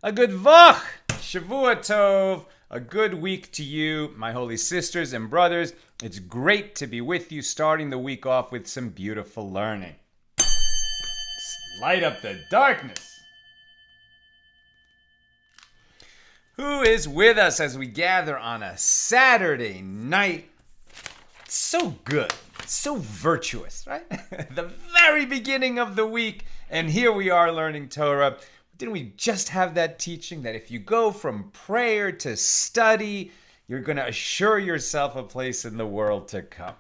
A good vach, Shavua Tov, a good week to you, my holy sisters and brothers. It's great to be with you, starting the week off with some beautiful learning. Light up the darkness. Who is with us as we gather on a Saturday night? It's so good, it's so virtuous, right? The very beginning of the week, and here we are learning Torah. Didn't we just have that teaching that if you go from prayer to study, you're going to assure yourself a place in the world to come?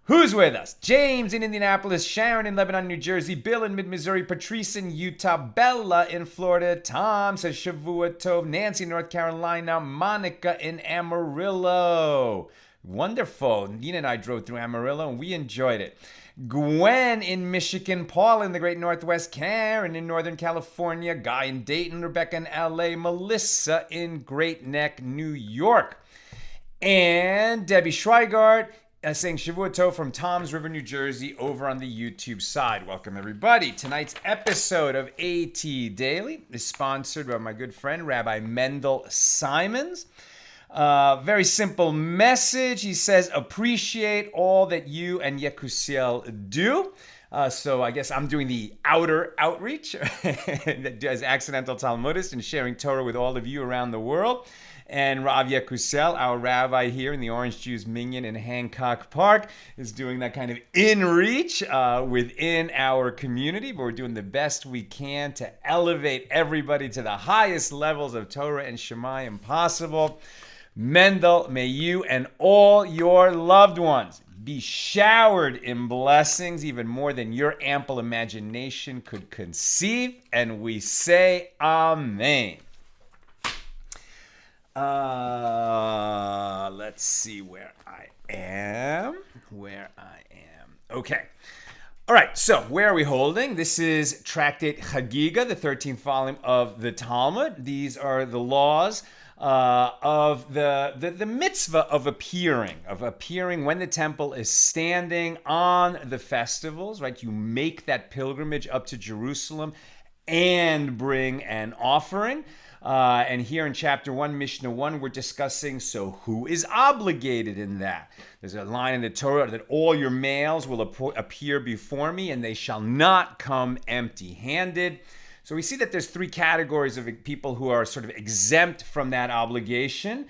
Who's with us? James in Indianapolis, Sharon in Lebanon, New Jersey, Bill in mid-Missouri, Patrice in Utah, Bella in Florida, Tom says Shavua Tov, Nancy in North Carolina, Monica in Amarillo. Wonderful. Nina and I drove through Amarillo and we enjoyed it. Gwen in Michigan, Paul in the Great Northwest, Karen in Northern California, Guy in Dayton, Rebecca in LA, Melissa in Great Neck, New York, and Debbie Schweigart saying Shavua Tov from Toms River, New Jersey, over on the YouTube side. Welcome, everybody. Tonight's episode of AT Daily is sponsored by my good friend, Rabbi Mendel Simons. Very simple message. He says, appreciate all that you and Yekusiel do. So I guess I'm doing the outer outreach as accidental Talmudist and sharing Torah with all of you around the world. And Rav Yekusiel, our rabbi here in the Orange Juice Minyan in Hancock Park, is doing that kind of in-reach within our community. But we're doing the best we can to elevate everybody to the highest levels of Torah and Shemayim possible. Mendel, may you and all your loved ones be showered in blessings even more than your ample imagination could conceive. And we say Amen. Let's see where I am. Okay. All right, so where are we holding? This is Tractate Chagigah, the 13th volume of the Talmud. These are the laws of the mitzvah of appearing when the temple is standing on the festivals, right? You make that pilgrimage up to Jerusalem and bring an offering. And here in chapter 1, Mishna 1, we're discussing, so who is obligated in that? There's a line in the Torah that all your males will appear before me and they shall not come empty-handed. So we see that there's three categories of people who are sort of exempt from that obligation.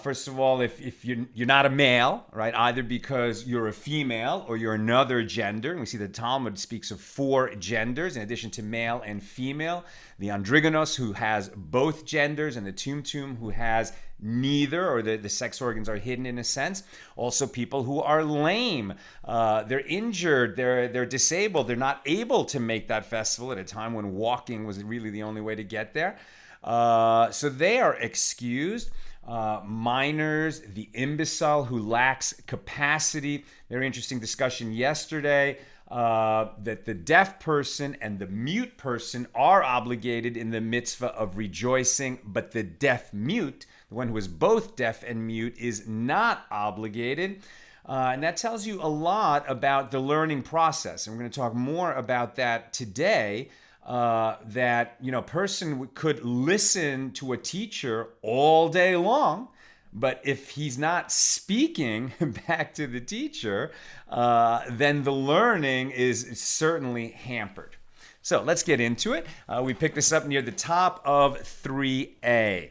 First of all, if you're not a male, right, either because you're a female or you're another gender. And we see the Talmud speaks of 4 genders in addition to male and female. The androgynos, who has both genders, and the tumtum, who has neither, or the sex organs are hidden in a sense. Also people who are lame, they're injured, they're disabled, they're not able to make that festival at a time when walking was really the only way to get there. So they are excused. Minors, the imbecile who lacks capacity. Very interesting discussion yesterday that the deaf person and the mute person are obligated in the mitzvah of rejoicing, but the deaf-mute, the one who is both deaf and mute, is not obligated. And that tells you a lot about the learning process. And we're going to talk more about that today. That, a person could listen to a teacher all day long, but if he's not speaking back to the teacher, then the learning is certainly hampered. So let's get into it. We pick this up near the top of 3a.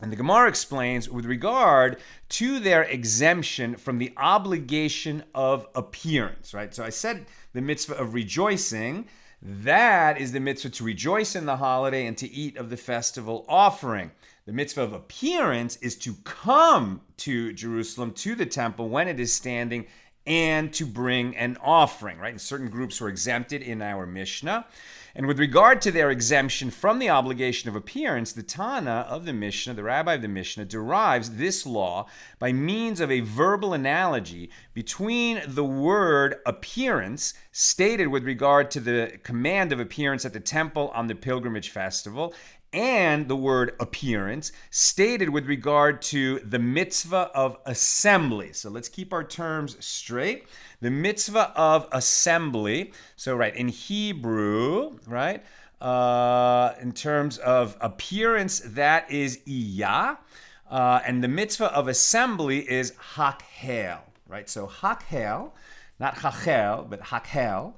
And the Gemara explains with regard to their exemption from the obligation of appearance, right? So I said the mitzvah of rejoicing. That is the mitzvah to rejoice in the holiday and to eat of the festival offering. The mitzvah of appearance is to come to Jerusalem, to the temple when it is standing, and to bring an offering, right? And certain groups were exempted in our Mishnah. And with regard to their exemption from the obligation of appearance, the Tana of the Mishnah, the rabbi of the Mishnah, derives this law by means of a verbal analogy between the word appearance, stated with regard to the command of appearance at the temple on the pilgrimage festival, and the word appearance, stated with regard to the mitzvah of assembly. So let's keep our terms straight. The mitzvah of assembly, so right, in Hebrew, right, In terms of appearance, that is iyah. And the mitzvah of assembly is hakhel, right? So hakhel, not hachel, but hakhel,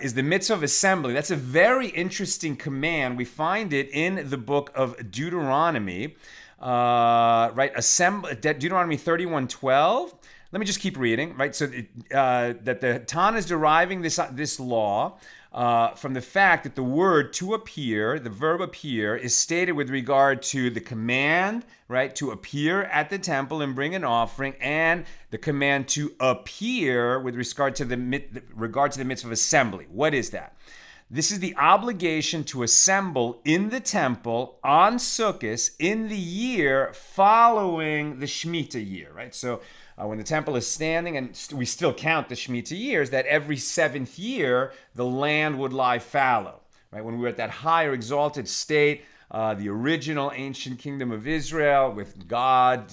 is the mitzvah of assembly. That's a very interesting command. We find it in the book of Deuteronomy, right? Deuteronomy 31:12. Let me just keep reading, right? So that the Tan is deriving this law from the fact that the word to appear, the verb appear, is stated with regard to the command, right, to appear at the temple and bring an offering, and the command to appear with regard to the mitzvah of assembly. What is that? This is the obligation to assemble in the temple on Sukkot in the year following the Shemitah year, right? So when the temple is standing, and we still count the Shemitah years, that every 7th year the land would lie fallow, right? When we were at that higher exalted state, the original ancient kingdom of Israel with God,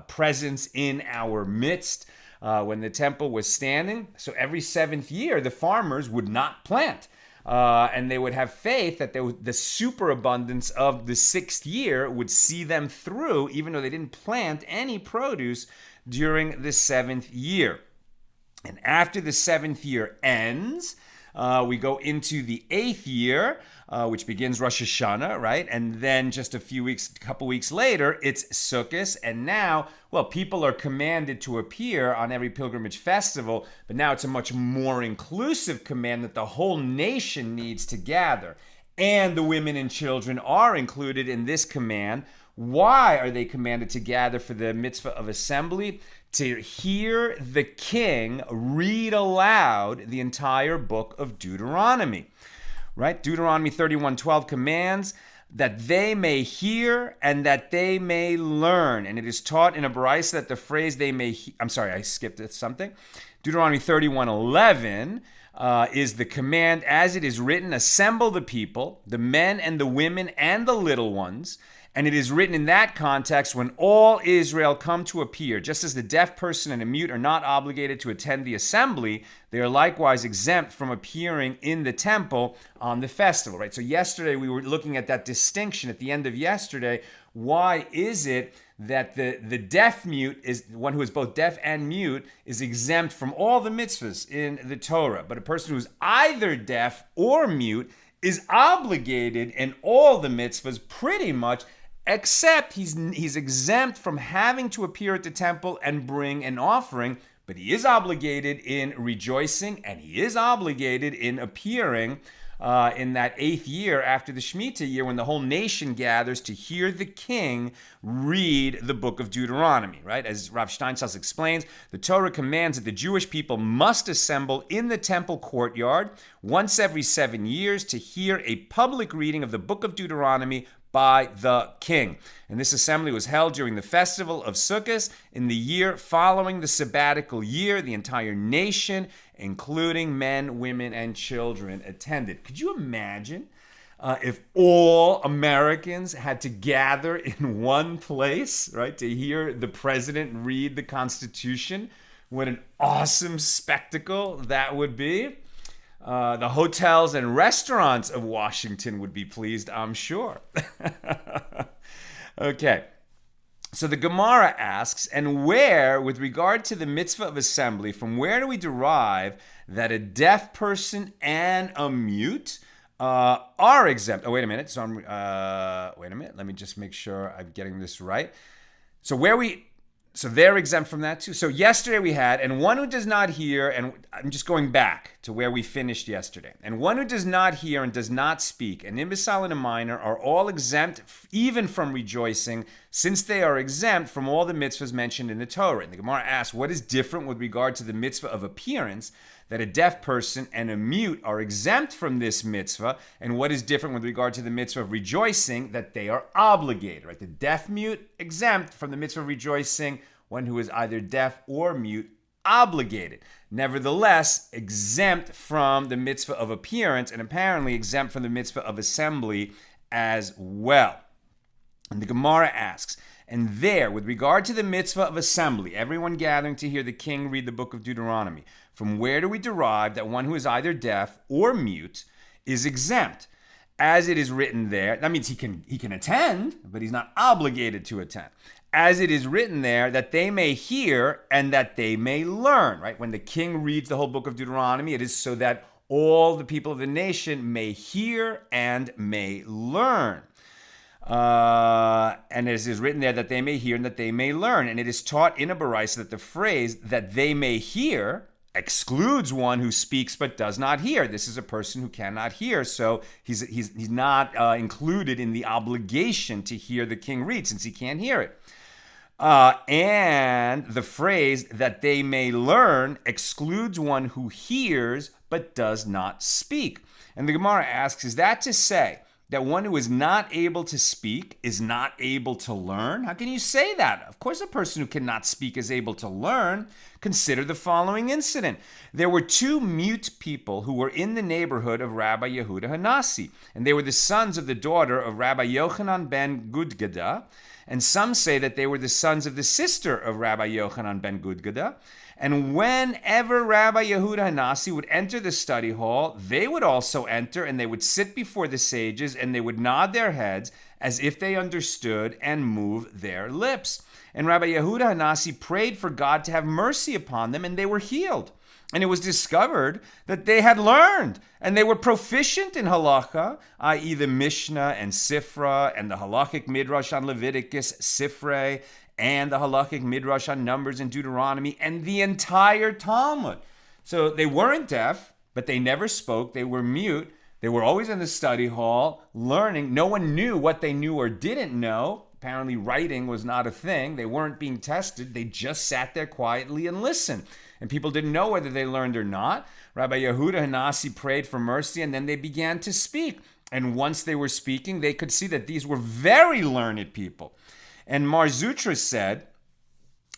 presence in our midst, when the temple was standing. So every 7th year, the farmers would not plant. And they would have faith that the superabundance of the 6th year would see them through, even though they didn't plant any produce during the 7th year. And after the 7th year ends, we go into the 8th year, which begins Rosh Hashanah, right? And then just a couple weeks later, it's Sukkot. And now, people are commanded to appear on every pilgrimage festival, but now it's a much more inclusive command that the whole nation needs to gather. And the women and children are included in this command. Why are they commanded to gather for the mitzvah of assembly? To hear the king read aloud the entire book of Deuteronomy. Right? Deuteronomy 31:12 commands that they may hear and that they may learn. And it is taught in a baraisa that the phrase they may I'm sorry, I skipped something. Deuteronomy 31:11 is the command as it is written, assemble the people, the men and the women and the little ones. And it is written in that context when all Israel come to appear. Just as the deaf person and a mute are not obligated to attend the assembly, they are likewise exempt from appearing in the temple on the festival, right? So yesterday we were looking at that distinction at the end of yesterday. Why is it that the deaf mute is one who is both deaf and mute is exempt from all the mitzvahs in the Torah, but a person who is either deaf or mute is obligated in all the mitzvahs pretty much, except he's exempt from having to appear at the temple and bring an offering, but he is obligated in rejoicing and he is obligated in appearing in that 8th year after the Shemitah year when the whole nation gathers to hear the king read the book of Deuteronomy, right? As Rav Steinsaltz explains, the Torah commands that the Jewish people must assemble in the temple courtyard once every 7 years to hear a public reading of the book of Deuteronomy by the king. And this assembly was held during the festival of Sukkot in the year following the sabbatical year. The entire nation, including men, women, and children, attended. Could you imagine if all Americans had to gather in one place, right, to hear the president read the Constitution? What an awesome spectacle that would be. The hotels and restaurants of Washington would be pleased, I'm sure. Okay. So the Gemara asks, and where, with regard to the mitzvah of assembly, from where do we derive that a deaf person and a mute are exempt? Oh, wait a minute. So wait a minute. Let me just make sure I'm getting this right. So they're exempt from that too. So yesterday we had, and one who does not hear, and I'm just going back to where we finished yesterday, and one who does not hear and does not speak, an imbecile and a minor are all exempt even from rejoicing, since they are exempt from all the mitzvahs mentioned in the Torah. And the Gemara asks, what is different with regard to the mitzvah of appearance, that a deaf person and a mute are exempt from this mitzvah, and what is different with regard to the mitzvah of rejoicing, that they are obligated, right? The deaf mute exempt from the mitzvah of rejoicing, one who is either deaf or mute obligated. Nevertheless, exempt from the mitzvah of appearance, and apparently exempt from the mitzvah of assembly as well. And the Gemara asks, and there, with regard to the mitzvah of assembly, everyone gathering to hear the king read the book of Deuteronomy, from where do we derive that one who is either deaf or mute is exempt. As it is written there, that means he can attend, but he's not obligated to attend. As it is written there, that they may hear and that they may learn, right? When the king reads the whole book of Deuteronomy, it is so that all the people of the nation may hear and may learn. And as it is written there, that they may hear and that they may learn. And it is taught in a baraisa that the phrase that they may hear excludes one who speaks but does not hear. This is a person who cannot hear, so he's not included in the obligation to hear the king read since he can't hear it. And the phrase that they may learn excludes one who hears but does not speak. And the Gemara asks, is that to say that one who is not able to speak is not able to learn? How can you say that? Of course, a person who cannot speak is able to learn. Consider the following incident. There were two mute people who were in the neighborhood of Rabbi Yehuda Hanasi, and they were the sons of the daughter of Rabbi Yochanan ben Gudgada, and some say that they were the sons of the sister of Rabbi Yochanan ben Gudgada. And whenever Rabbi Yehuda Hanasi would enter the study hall, they would also enter, and they would sit before the sages, and they would nod their heads as if they understood and move their lips. And Rabbi Yehuda Hanasi prayed for God to have mercy upon them, and they were healed. And it was discovered that they had learned, and they were proficient in halacha, i.e. the Mishna and Sifra, and the halachic midrash on Leviticus, Sifrei, and the halachic midrash on Numbers and Deuteronomy, and the entire Talmud. So they weren't deaf, but they never spoke. They were mute. They were always in the study hall, learning. No one knew what they knew or didn't know. Apparently writing was not a thing. They weren't being tested. They just sat there quietly and listened. And people didn't know whether they learned or not. Rabbi Yehuda Hanasi prayed for mercy, and then they began to speak. And once they were speaking, they could see that these were very learned people. And Mar Zutra said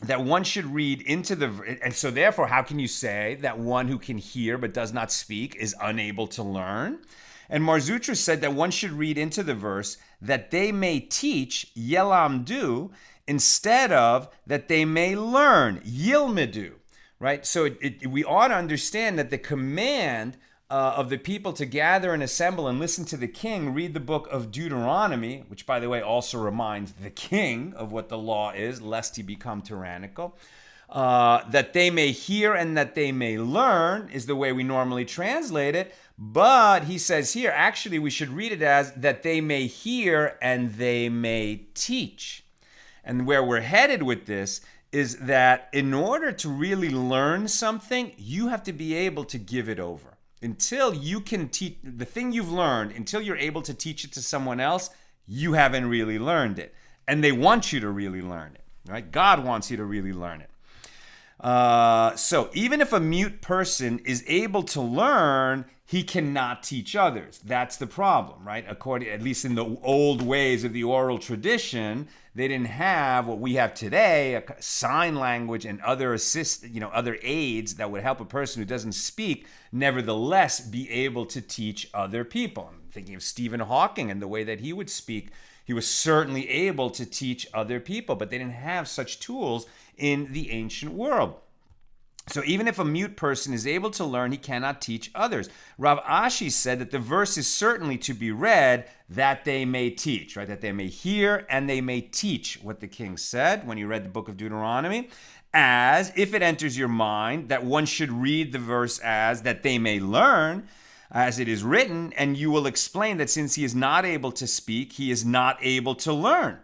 that one should read into the... And so therefore, how can you say that one who can hear but does not speak is unable to learn? And Mar Zutra said that one should read into the verse that they may teach, yelamdu, instead of that they may learn, yilmedu. Right? So we ought to understand that the command of the people to gather and assemble and listen to the king read the book of Deuteronomy, which, by the way, also reminds the king of what the law is, lest he become tyrannical, that they may hear and that they may learn is the way we normally translate it. But he says here, actually, we should read it as that they may hear and they may teach. And where we're headed with this is that in order to really learn something, you have to be able to give it over. Until you can teach the thing you've learned, until you're able to teach it to someone else, you haven't really learned it. And they want you to really learn it, right? God wants you to really learn it. So even if a mute person is able to learn, he cannot teach others. That's the problem, right? According, at least in the old ways of the oral tradition, they didn't have what we have today, a sign language and other other aids that would help a person who doesn't speak, nevertheless be able to teach other people. I'm thinking of Stephen Hawking and the way that he would speak. He was certainly able to teach other people, but they didn't have such tools in the ancient world. So even if a mute person is able to learn, he cannot teach others. Rav Ashi said that the verse is certainly to be read that they may teach, right? That they may hear and they may teach what the king said when he read the book of Deuteronomy, as if it enters your mind that one should read the verse as that they may learn, as it is written, and you will explain that since he is not able to speak, he is not able to learn.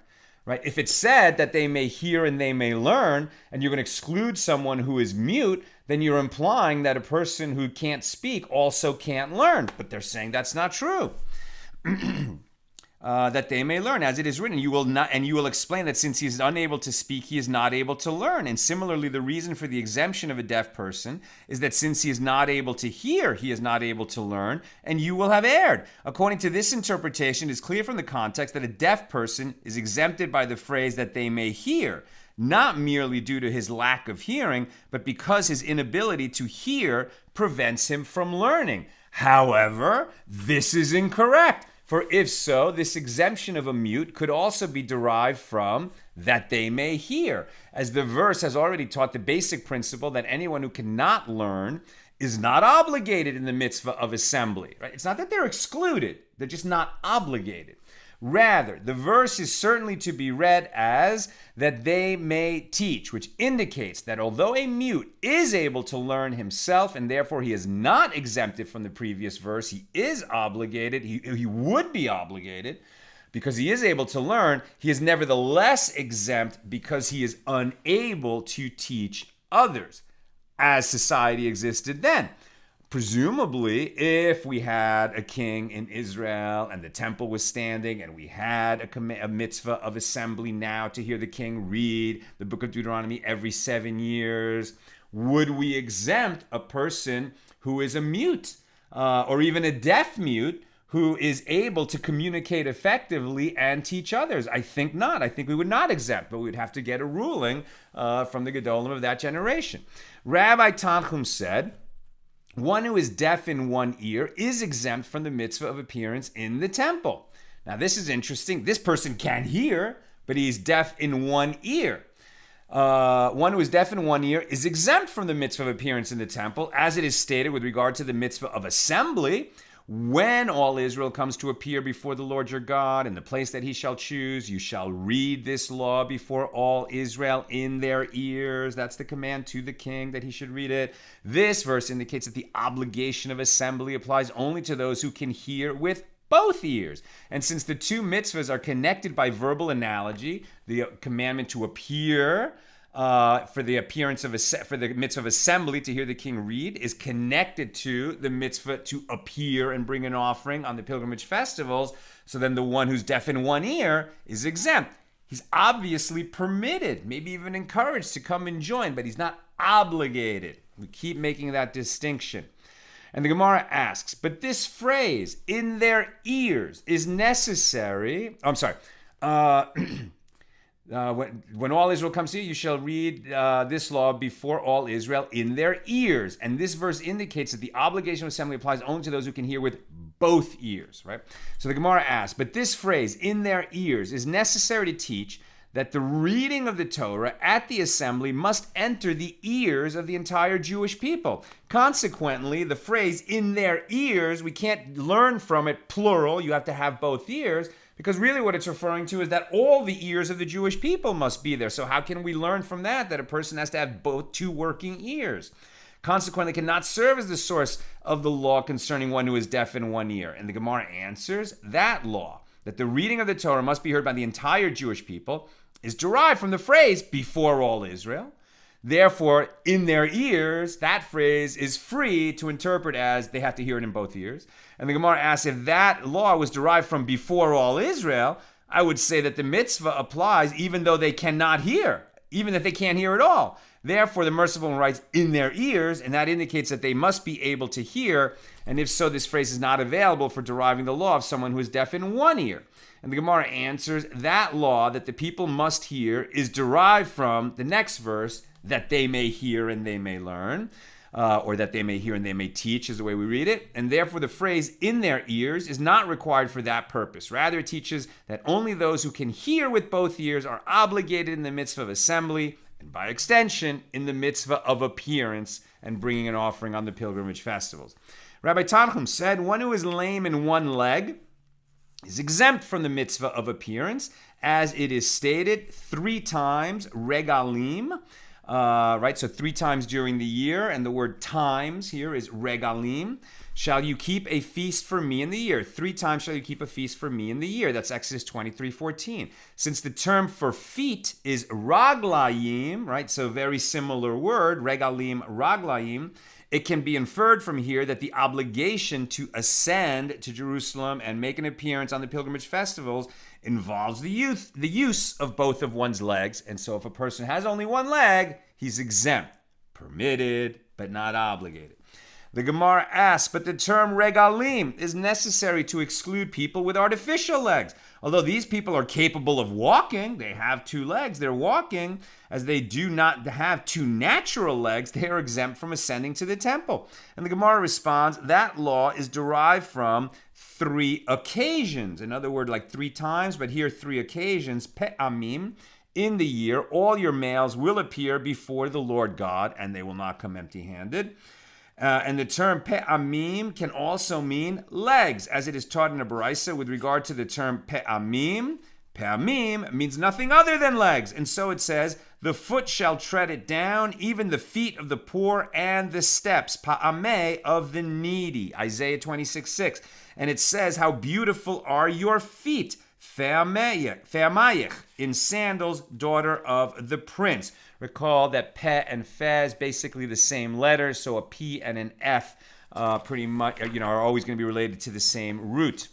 Right? If it's said that they may hear and they may learn, and you're going to exclude someone who is mute, then you're implying that a person who can't speak also can't learn. But they're saying that's not true. That they may learn, as it is written, you will explain that since he is unable to speak, he is not able to learn. And similarly, the reason for the exemption of a deaf person is that since he is not able to hear, he is not able to learn, and you will have erred. According to this interpretation, it is clear from the context that a deaf person is exempted by the phrase that they may hear, not merely due to his lack of hearing, but because his inability to hear prevents him from learning. However, this is incorrect. For if so, this exemption of a mute could also be derived from that they may hear, as the verse has already taught the basic principle that anyone who cannot learn is not obligated in the mitzvah of assembly. Right? It's not that they're excluded, they're just not obligated. Rather, the verse is certainly to be read as that they may teach, which indicates that although a mute is able to learn himself and therefore he is not exempted from the previous verse, he is obligated, he would be obligated because he is able to learn, he is nevertheless exempt because he is unable to teach others as society existed then. Presumably, if we had a king in Israel and the temple was standing and we had a mitzvah of assembly now to hear the king read the Book of Deuteronomy every 7 years, would we exempt a person who is a mute or even a deaf mute who is able to communicate effectively and teach others? I think not. I think we would not exempt, but we would have to get a ruling from the Gedolim of that generation. Rabbi Tanchum said, one who is deaf in one ear is exempt from the mitzvah of appearance in the temple. Now, this is interesting. This person can hear, but he's deaf in one ear. One who is deaf in one ear is exempt from the mitzvah of appearance in the temple, as it is stated with regard to the mitzvah of assembly. When all Israel comes to appear before the Lord your God in the place that he shall choose, you shall read this law before all Israel in their ears. That's the command to the king that he should read it. This verse indicates that the obligation of assembly applies only to those who can hear with both ears. And since the two mitzvahs are connected by verbal analogy, the commandment to appear for the mitzvah of assembly to hear the king read is connected to the mitzvah to appear and bring an offering on the pilgrimage festivals. So then the one who's deaf in one ear is exempt. He's obviously permitted, maybe even encouraged to come and join, but he's not obligated. We keep making that distinction. And the Gemara asks, but this phrase, in their ears, is necessary. When all Israel comes to you, you shall read this law before all Israel in their ears. And this verse indicates that the obligation of assembly applies only to those who can hear with both ears, right? So the Gemara asks, but this phrase, in their ears, is necessary to teach that the reading of the Torah at the assembly must enter the ears of the entire Jewish people. Consequently, the phrase, in their ears, we can't learn from it plural. You have to have both ears. Because really what it's referring to is that all the ears of the Jewish people must be there. So how can we learn from that a person has to have both two working ears? Consequently, cannot serve as the source of the law concerning one who is deaf in one ear. And the Gemara answers that law, that the reading of the Torah must be heard by the entire Jewish people, is derived from the phrase, before all Israel. Therefore, in their ears, that phrase is free to interpret as they have to hear it in both ears. And the Gemara asks, if that law was derived from before all Israel, I would say that the mitzvah applies even though they cannot hear, even if they can't hear at all. Therefore, the merciful one writes, in their ears, and that indicates that they must be able to hear. And if so, this phrase is not available for deriving the law of someone who is deaf in one ear. And the Gemara answers, that law that the people must hear is derived from the next verse, that they may hear and they may learn, or that they may hear and they may teach is the way we read it. And therefore the phrase in their ears is not required for that purpose. Rather, it teaches that only those who can hear with both ears are obligated in the mitzvah of assembly, and by extension, in the mitzvah of appearance and bringing an offering on the pilgrimage festivals. Rabbi Tanchum said, one who is lame in one leg is exempt from the mitzvah of appearance, as it is stated 3 times, regalim, right, so 3 times during the year, and the word times here is regalim. Shall you keep a feast for me in the year? 3 times shall you keep a feast for me in the year. That's Exodus 23:14. Since the term for feet is raglayim, right, so very similar word, regalim, raglayim, it can be inferred from here that the obligation to ascend to Jerusalem and make an appearance on the pilgrimage festivals involves the use of both of one's legs. And so if a person has only one leg, he's exempt, permitted, but not obligated. The Gemara asks, but the term regalim is necessary to exclude people with artificial legs. Although these people are capable of walking, they have 2 legs, they're walking, as they do not have 2 natural legs, they are exempt from ascending to the temple. And the Gemara responds, that law is derived from 3 occasions. In other words, like 3 times, but here 3 occasions, pe'amim, in the year, all your males will appear before the Lord God, and they will not come empty-handed. And the term pe'amim can also mean legs, as it is taught in a Baraisa with regard to the term pe'amim. Pe'amim means nothing other than legs. And so it says, the foot shall tread it down, even the feet of the poor and the steps, pa'ameh, of the needy. Isaiah 26:6. And it says, how beautiful are your feet, fe'amayich, in sandals, daughter of the prince. Recall that pe and fe is basically the same letter, so a p and an f pretty much are always going to be related to the same root.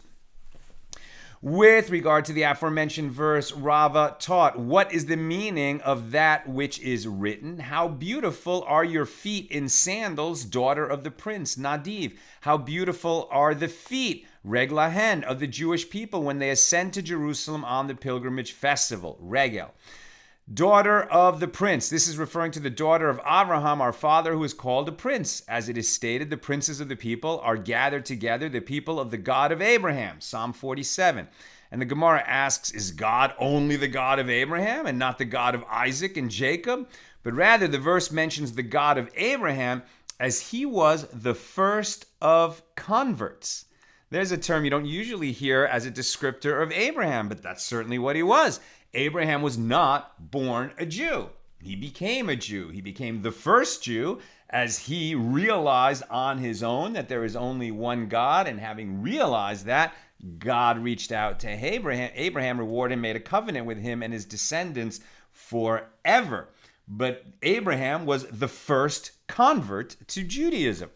With regard to the aforementioned verse, Rava taught, what is the meaning of that which is written? How beautiful are your feet in sandals, daughter of the prince, Nadiv. How beautiful are the feet, reglahen, of the Jewish people when they ascend to Jerusalem on the pilgrimage festival, regel. Daughter of the prince. This is referring to the daughter of Abraham, our father, who is called a prince. As it is stated, the princes of the people are gathered together, the people of the God of Abraham. Psalm 47. And the Gemara asks, is God only the God of Abraham and not the God of Isaac and Jacob? But rather, the verse mentions the God of Abraham as he was the first of converts. There's a term you don't usually hear as a descriptor of Abraham, but that's certainly what he was. Abraham was not born a Jew. He became a Jew. He became the first Jew as he realized on his own that there is only one God. And having realized that, God reached out to Abraham. Abraham rewarded him, made a covenant with him and his descendants forever. But Abraham was the first convert to Judaism.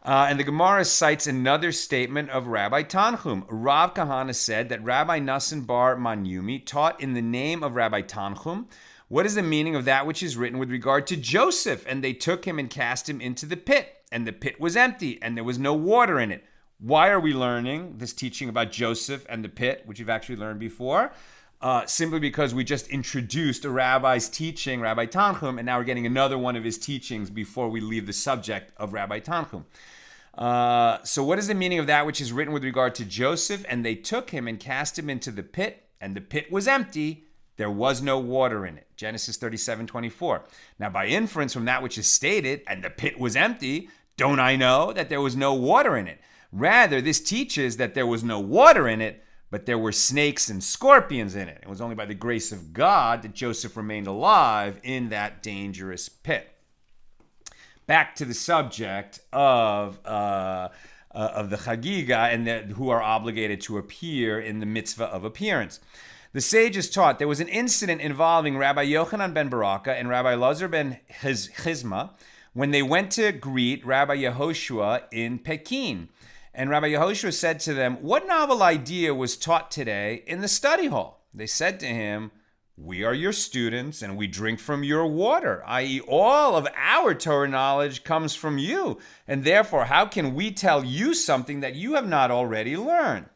And the Gemara cites another statement of Rabbi Tanchum. Rav Kahana said that Rabbi Nassan bar Manyumi taught in the name of Rabbi Tanchum, what is the meaning of that which is written with regard to Joseph? And they took him and cast him into the pit, and the pit was empty, and there was no water in it. Why are we learning this teaching about Joseph and the pit, which we've actually learned before? Simply because we just introduced a rabbi's teaching, Rabbi Tanchum, and now we're getting another one of his teachings before we leave the subject of Rabbi Tanchum. So what is the meaning of that which is written with regard to Joseph? And they took him and cast him into the pit, and the pit was empty. There was no water in it. Genesis 37:24. Now by inference from that which is stated, and the pit was empty, don't I know that there was no water in it? Rather, this teaches that there was no water in it, but there were snakes and scorpions in it. It was only by the grace of God that Joseph remained alive in that dangerous pit. Back to the subject of the Chagigah and who are obligated to appear in the mitzvah of appearance. The sages taught there was an incident involving Rabbi Yochanan ben Baraka and Rabbi Lazar ben Chizma when they went to greet Rabbi Yehoshua in Pekin. And Rabbi Yehoshua said to them, what novel idea was taught today in the study hall? They said to him, we are your students and we drink from your water, i.e. all of our Torah knowledge comes from you. And therefore, how can we tell you something that you have not already learned?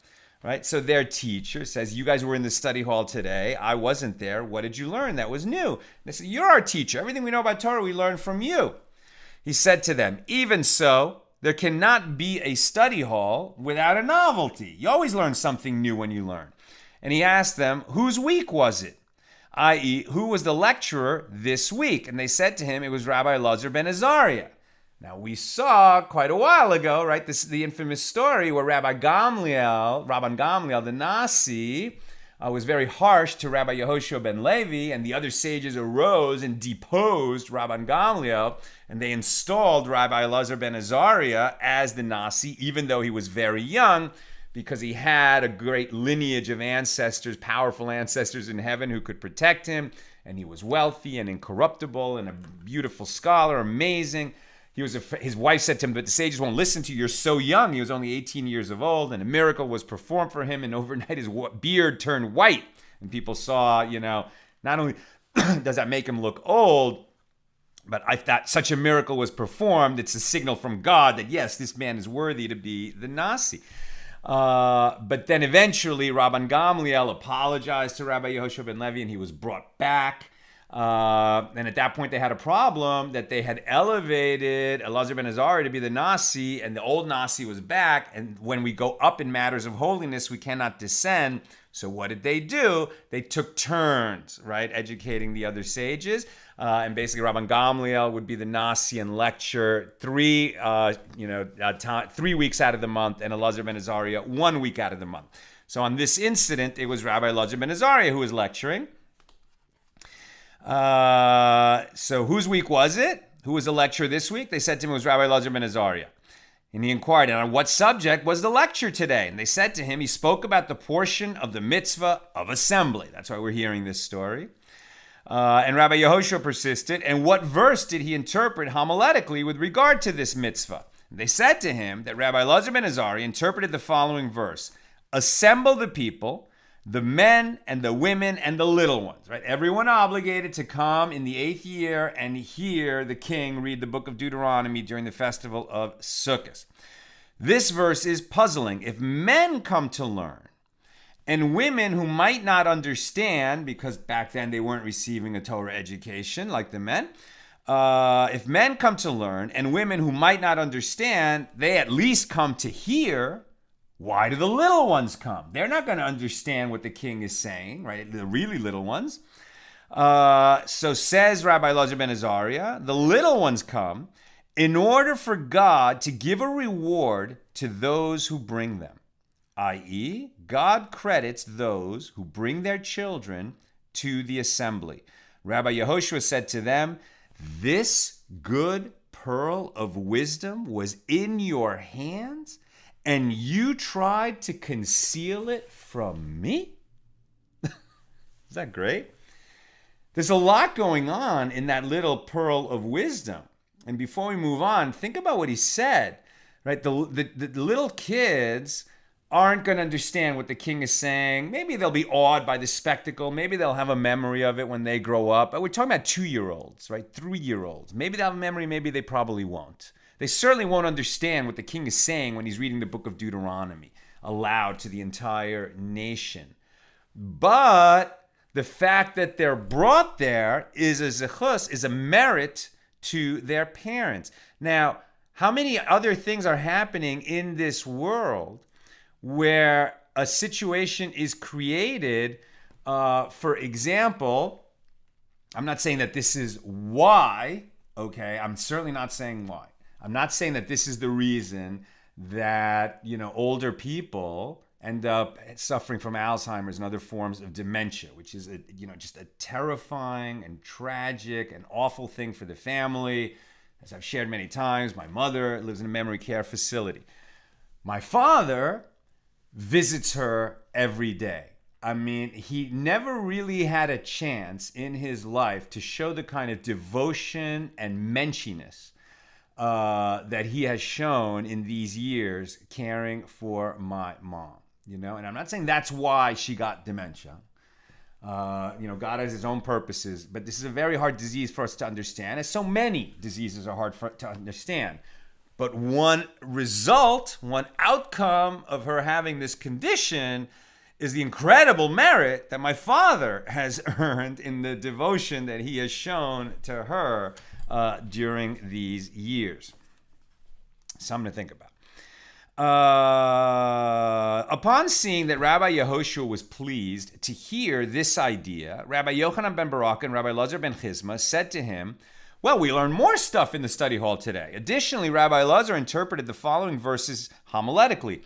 Right? So their teacher says, you guys were in the study hall today. I wasn't there. What did you learn that was new? They said, you're our teacher. Everything we know about Torah, we learned from you. He said to them, even so, there cannot be a study hall without a novelty. You always learn something new when you learn. And he asked them, whose week was it? I.e., who was the lecturer this week? And they said to him, it was Rabbi Lazar ben Azariah. Now, we saw quite a while ago, right, this is the infamous story where Rabban Gamliel, the Nasi, was very harsh to Rabbi Yehoshua ben Levi, and the other sages arose and deposed Rabban Gamliel, and they installed Rabbi Lazar ben Azariah as the Nasi, even though he was very young, because he had a great lineage of ancestors, powerful ancestors in heaven who could protect him, and he was wealthy and incorruptible and a beautiful scholar, amazing. His wife said to him, but the sages won't listen to you. You're so young. He was only 18 years of old, and a miracle was performed for him, and overnight his beard turned white. And people saw, not only does that make him look old, but I thought such a miracle was performed. It's a signal from God that, yes, this man is worthy to be the Nasi. But then eventually Rabban Gamliel apologized to Rabbi Yehoshua ben Levi, and he was brought back. And at that point, they had a problem that they had elevated Elazar ben Azariah to be the Nasi, and the old Nasi was back. And when we go up in matters of holiness, we cannot descend. So what did they do? They took turns, right, educating the other sages. And basically, Rabban Gamliel would be the Nasi and lecture 3 weeks out of the month, and Elazar ben Azariah 1 week out of the month. So on this incident, it was Rabbi Elazar ben Azariah who was lecturing. So whose week was it? Who was the lecturer this week? They said to him it was Rabbi Elazar ben Azariah. And he inquired, and on what subject was the lecture today? And they said to him, he spoke about the portion of the mitzvah of assembly. That's why we're hearing this story. And Rabbi Yehoshua persisted, and what verse did he interpret homiletically with regard to this mitzvah? And they said to him that Rabbi Elazar ben Azariah interpreted the following verse: assemble the people, the men and the women and the little ones, right? Everyone obligated to come in the 8th year and hear the king read the Book of Deuteronomy during the festival of Sukkot. This verse is puzzling. If men come to learn, and women who might not understand, because back then they weren't receiving a Torah education like the men, if men come to learn, and women who might not understand, they at least come to hear. Why do the little ones come? They're not going to understand what the king is saying, right? The really little ones. So says Rabbi Elazar ben Azariah, the little ones come in order for God to give a reward to those who bring them, i.e., God credits those who bring their children to the assembly. Rabbi Yehoshua said to them, this good pearl of wisdom was in your hands, and you tried to conceal it from me? Is that great? There's a lot going on in that little pearl of wisdom. And before we move on, think about what he said, right? The little kids aren't going to understand what the king is saying. Maybe they'll be awed by the spectacle. Maybe they'll have a memory of it when they grow up. But we're talking about 2-year-olds, right? 3-year-olds. Maybe they'll have a memory. Maybe they probably won't. They certainly won't understand what the king is saying when he's reading the Book of Deuteronomy aloud to the entire nation. But the fact that they're brought there is a zechus, is a merit to their parents. Now, how many other things are happening in this world where a situation is created? For example, I'm not saying that this is why, okay? I'm certainly not saying why. I'm not saying that this is the reason that, older people end up suffering from Alzheimer's and other forms of dementia, which is, just a terrifying and tragic and awful thing for the family. As I've shared many times, my mother lives in a memory care facility. My father visits her every day. I mean, he never really had a chance in his life to show the kind of devotion and menschiness that he has shown in these years caring for my mom, and I'm not saying that's why she got dementia. God has his own purposes, but this is a very hard disease for us to understand, as so many diseases are hard to understand. But one outcome of her having this condition is the incredible merit that my father has earned in the devotion that he has shown to her during these years. Something to think about. Upon seeing that Rabbi Yehoshua was pleased to hear this idea, Rabbi Yochanan ben Barak and Rabbi Elazar ben Chizma said to him, well, we learned more stuff in the study hall today. Additionally, Rabbi Elazar interpreted the following verses homiletically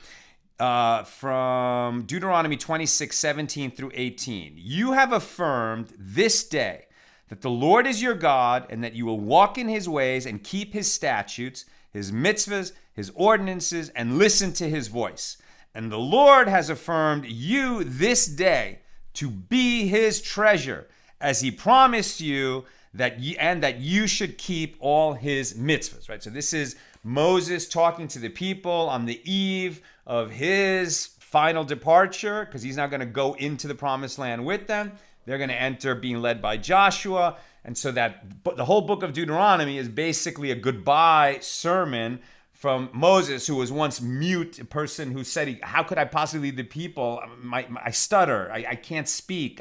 from Deuteronomy 26:17 through 18. You have affirmed this day that the Lord is your God, and that you will walk in his ways and keep his statutes, his mitzvahs, his ordinances, and listen to his voice. And the Lord has affirmed you this day to be his treasure, as he promised you, that you should keep all his mitzvahs. Right? So this is Moses talking to the people on the eve of his final departure, because he's not going to go into the promised land with them. They're going to enter being led by Joshua. And so that the whole book of Deuteronomy is basically a goodbye sermon from Moses, who was once mute, a person who said, how could I possibly lead the people? I stutter. I can't speak.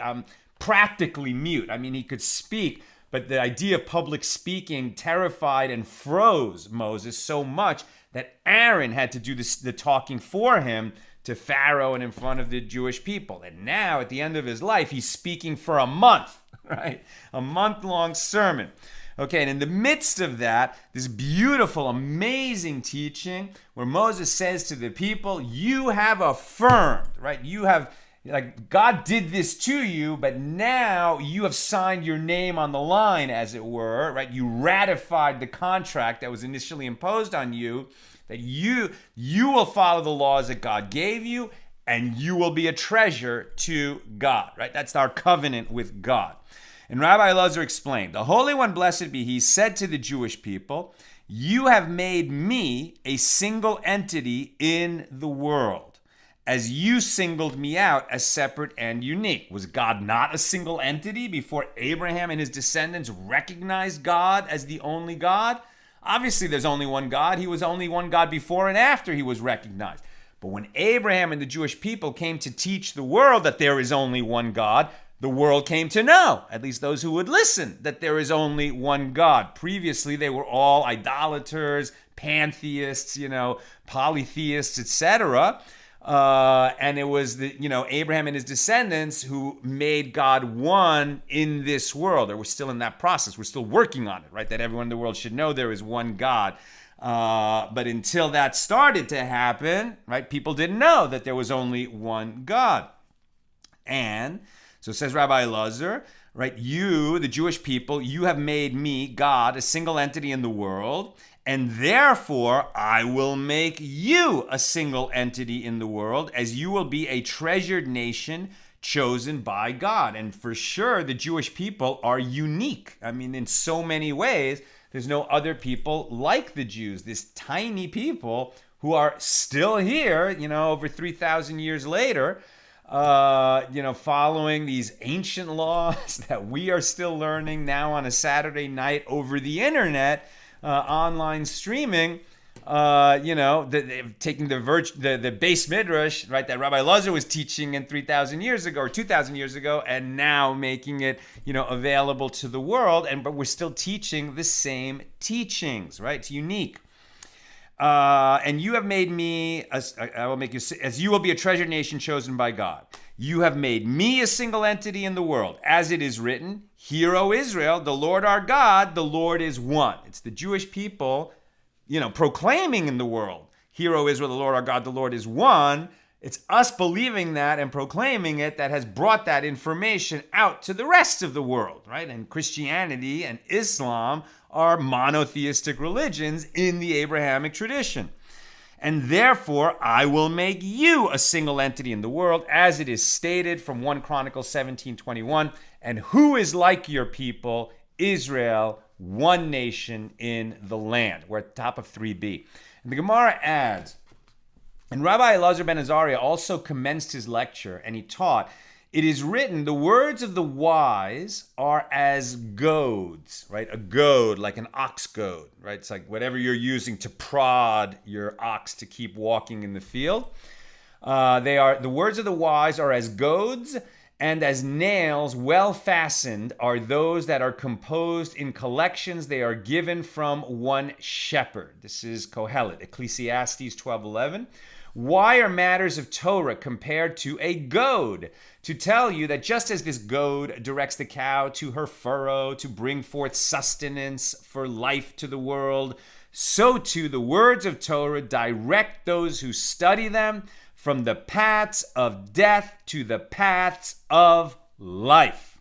practically mute. I mean, he could speak, but the idea of public speaking terrified and froze Moses so much that Aaron had to do the talking for him to Pharaoh and in front of the Jewish people. And now, at the end of his life, he's speaking for a month, right? A month-long sermon. Okay, and in the midst of that, this beautiful, amazing teaching where Moses says to the people, you have affirmed, right? You have, like, God did this to you, but now you have signed your name on the line, as it were, right? You ratified the contract that was initially imposed on you, that you will follow the laws that God gave you, and you will be a treasure to God, right? That's our covenant with God. And Rabbi Elazar explained, the Holy One, blessed be He, said to the Jewish people, you have made me a single entity in the world, as you singled me out as separate and unique. Was God not a single entity before Abraham and his descendants recognized God as the only God? Obviously, there's only one God. He was only one God before and after he was recognized. But when Abraham and the Jewish people came to teach the world that there is only one God, the world came to know, at least those who would listen, that there is only one God. Previously, they were all idolaters, pantheists, polytheists, etc. And it was Abraham and his descendants who made God one in this world. Or we're still in that process. We're still working on it, right? That everyone in the world should know there is one God. But until that started to happen, right, people didn't know that there was only one God. And so says Rabbi Elazar, right, you, the Jewish people, you have made me, God, a single entity in the world, and therefore I will make you a single entity in the world, as you will be a treasured nation chosen by God. And for sure, the Jewish people are unique. I mean, in so many ways, there's no other people like the Jews, this tiny people who are still here, over 3,000 years later, following these ancient laws that we are still learning now on a Saturday night over the internet, online streaming, taking the base midrash, right, that Rabbi Elazar was teaching in 3,000 years ago or 2,000 years ago, and now making it, available to the world. But we're still teaching the same teachings, right? It's unique. And you have made me, I will make you, as you will be a treasured nation chosen by God. You have made me a single entity in the world. As it is written, Hear, O Israel, the Lord our God, the Lord is one. It's the Jewish people, proclaiming in the world, Hear, O Israel, the Lord our God, the Lord is one. It's us believing that and proclaiming it that has brought that information out to the rest of the world, right? And Christianity and Islam are monotheistic religions in the Abrahamic tradition. And therefore, I will make you a single entity in the world, as it is stated from 1 Chronicles 17:21. And who is like your people, Israel, one nation in the land? We're at the top of 3b. And the Gemara adds, and Rabbi Elazar ben Azariah also commenced his lecture, and he taught, it is written, the words of the wise are as goads, right? A goad, like an ox goad, right? It's like whatever you're using to prod your ox to keep walking in the field. The words of the wise are as goads, and as nails well fastened are those that are composed in collections. They are given from one shepherd. This is Kohelet, Ecclesiastes 12:11. Why are matters of Torah compared to a goad? To tell you that just as this goad directs the cow to her furrow to bring forth sustenance for life to the world, so too the words of Torah direct those who study them from the paths of death to the paths of life.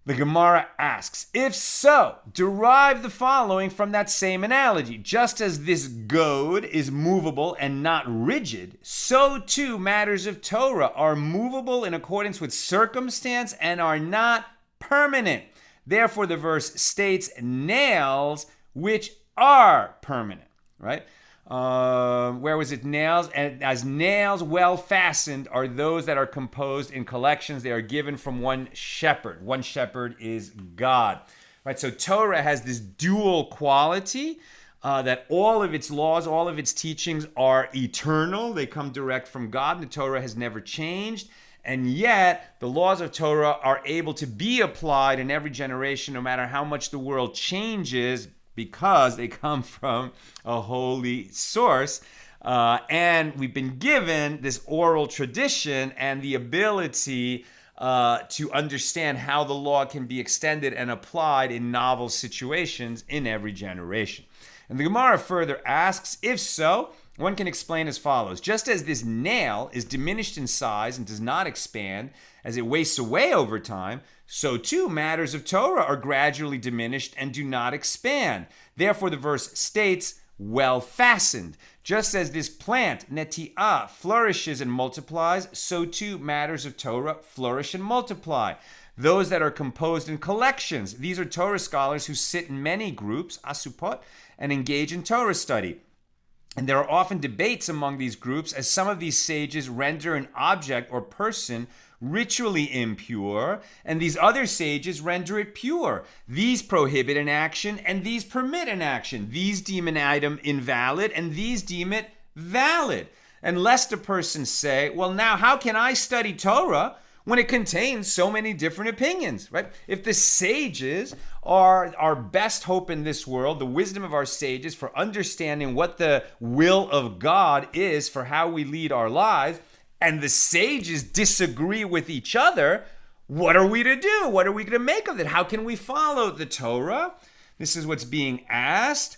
The Gemara asks, if so, derive the following from that same analogy. Just as this goad is movable and not rigid, so too matters of Torah are movable in accordance with circumstance and are not permanent. Therefore, the verse states nails which are permanent, right? Where was it? Nails, and as nails well fastened are those that are composed in collections. They are given from one shepherd. One shepherd is God, right? So Torah has this dual quality, that all of its laws, all of its teachings are eternal. They come direct from God. The Torah has never changed. And yet, the laws of Torah are able to be applied in every generation, no matter how much the world changes, because they come from a holy source. And we've been given this oral tradition and the ability to understand how the law can be extended and applied in novel situations in every generation. And the Gemara further asks, if so, one can explain as follows. Just as this nail is diminished in size and does not expand as it wastes away over time, so too matters of Torah are gradually diminished and do not expand. Therefore, the verse states, well fastened. Just as this plant, neti'ah, flourishes and multiplies, so too matters of Torah flourish and multiply. Those that are composed in collections, these are Torah scholars who sit in many groups, asupot, and engage in Torah study. And there are often debates among these groups, as some of these sages render an object or person ritually impure, and these other sages render it pure. These prohibit an action, and these permit an action. These deem an item invalid, and these deem it valid. And lest a person say, well, now how can I study Torah when it contains so many different opinions, right? If the sages are our best hope in this world, the wisdom of our sages for understanding what the will of God is for how we lead our lives, and the sages disagree with each other, what are we to do? What are we going to make of it? How can we follow the Torah? This is what's being asked.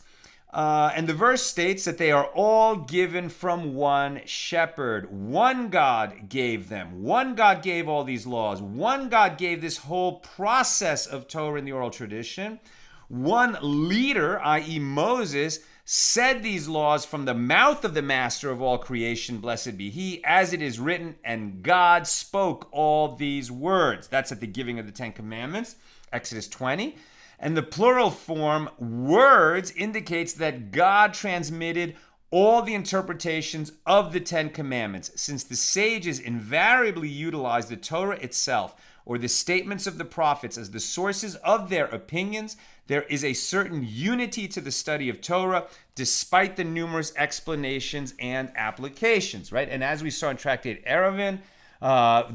And the verse states that they are all given from one shepherd. One God gave them. One God gave all these laws. One God gave this whole process of Torah in the oral tradition. One leader, i.e. Moses, said these laws from the mouth of the master of all creation, blessed be he, as it is written, and God spoke all these words. That's at the giving of the Ten Commandments, Exodus 20. And the plural form, words, indicates that God transmitted all the interpretations of the Ten Commandments, since the sages invariably utilize the Torah itself or the statements of the prophets as the sources of their opinions. There is a certain unity to the study of Torah, despite the numerous explanations and applications, right? And as we saw in Tractate Eruvin,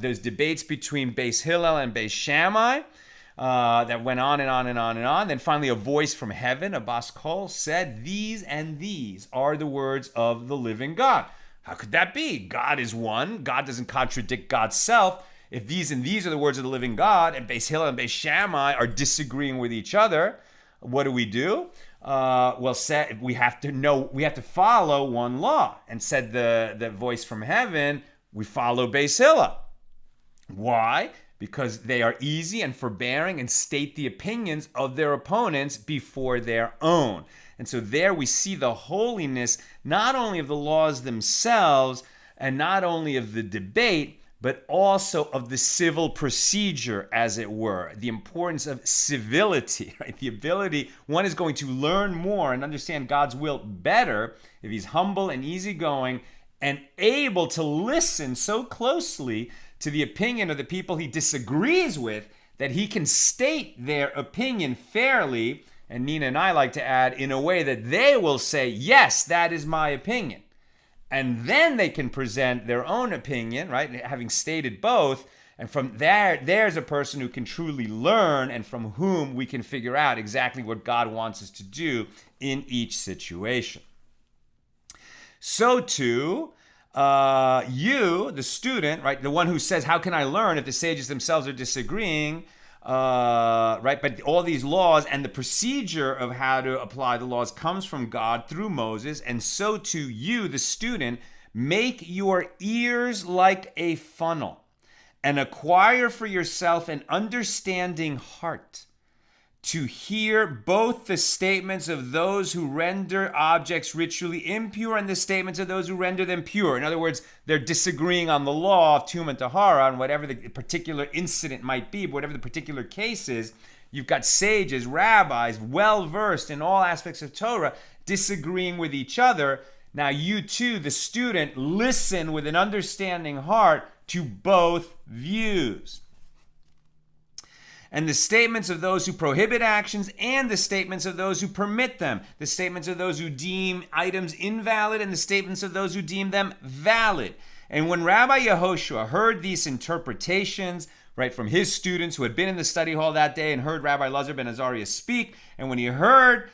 there's debates between Beis Hillel and Beis Shammai that went on and on and on and on. Then finally, a voice from heaven, a bas kol, said, these and these are the words of the living God. How could that be? God is one. God doesn't contradict God's self. If these and these are the words of the living God, and Beis Hillel and Beis Shammai are disagreeing with each other, what do? We have to follow one law. And said the voice from heaven, we follow Beis Hillel. Why? Because they are easy and forbearing and state the opinions of their opponents before their own. And so there we see the holiness not only of the laws themselves and not only of the debate, but also of the civil procedure, as it were. The importance of civility, right? The ability, one is going to learn more and understand God's will better if he's humble and easygoing and able to listen so closely to the opinion of the people he disagrees with that he can state their opinion fairly, and Nina and I like to add, in a way that they will say, yes, that is my opinion. And then they can present their own opinion, right? Having stated both. And from there's a person who can truly learn and from whom we can figure out exactly what God wants us to do in each situation. So too, you, the student, right? The one who says, how can I learn if the sages themselves are disagreeing? Right? But all these laws and the procedure of how to apply the laws comes from God through Moses. And so too, you, the student, make your ears like a funnel and acquire for yourself an understanding heart to hear both the statements of those who render objects ritually impure and the statements of those who render them pure. In other words, they're disagreeing on the law of Tum and Tahara and whatever the particular incident might be, whatever the particular case is. You've got sages, rabbis, well-versed in all aspects of Torah, disagreeing with each other. Now you too, the student, listen with an understanding heart to both views. And the statements of those who prohibit actions and the statements of those who permit them. The statements of those who deem items invalid and the statements of those who deem them valid. And when Rabbi Yehoshua heard these interpretations, right, from his students who had been in the study hall that day and heard Rabbi Elazar ben Azariah speak, and when he heard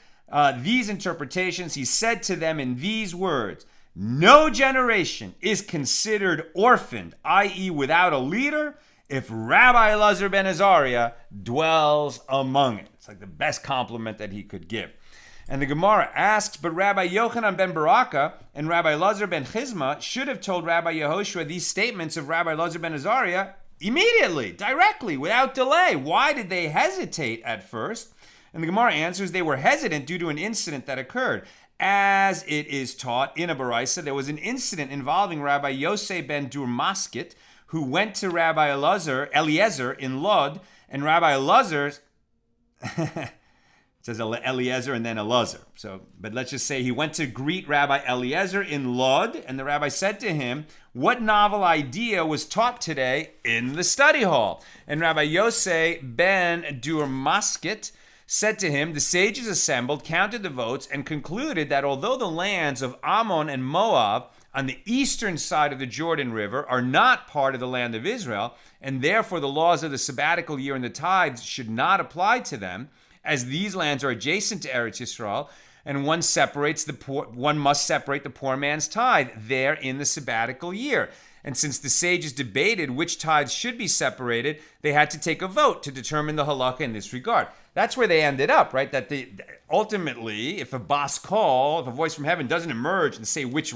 these interpretations, he said to them in these words, "No generation is considered orphaned, i.e. without a leader, if Rabbi Elazar ben Azariah dwells among it." It's like the best compliment that he could give. And the Gemara asks, but Rabbi Yochanan ben Baraka and Rabbi Elazar ben Chizma should have told Rabbi Yehoshua these statements of Rabbi Elazar ben Azariah immediately, directly, without delay. Why did they hesitate at first? And the Gemara answers they were hesitant due to an incident that occurred. As it is taught in a Baraisa, there was an incident involving Rabbi Yosei ben Durmaskit, who went to Rabbi Eliezer in Lod, and Rabbi Elazar, it says Eliezer and then Elazar. But let's just say he went to greet Rabbi Eliezer in Lod, and the rabbi said to him, "What novel idea was taught today in the study hall?" And Rabbi Yosei ben Durmaskit said to him, "The sages assembled, counted the votes, and concluded that although the lands of Ammon and Moab on the eastern side of the Jordan River are not part of the land of Israel, and therefore the laws of the sabbatical year and the tithes should not apply to them, as these lands are adjacent to Eretz Yisrael, and one must separate the poor man's tithe there in the sabbatical year. And since the sages debated which tithes should be separated, they had to take a vote to determine the halakha in this regard." That's where they ended up, right? That ultimately, if a bas kol, if a voice from heaven doesn't emerge and say which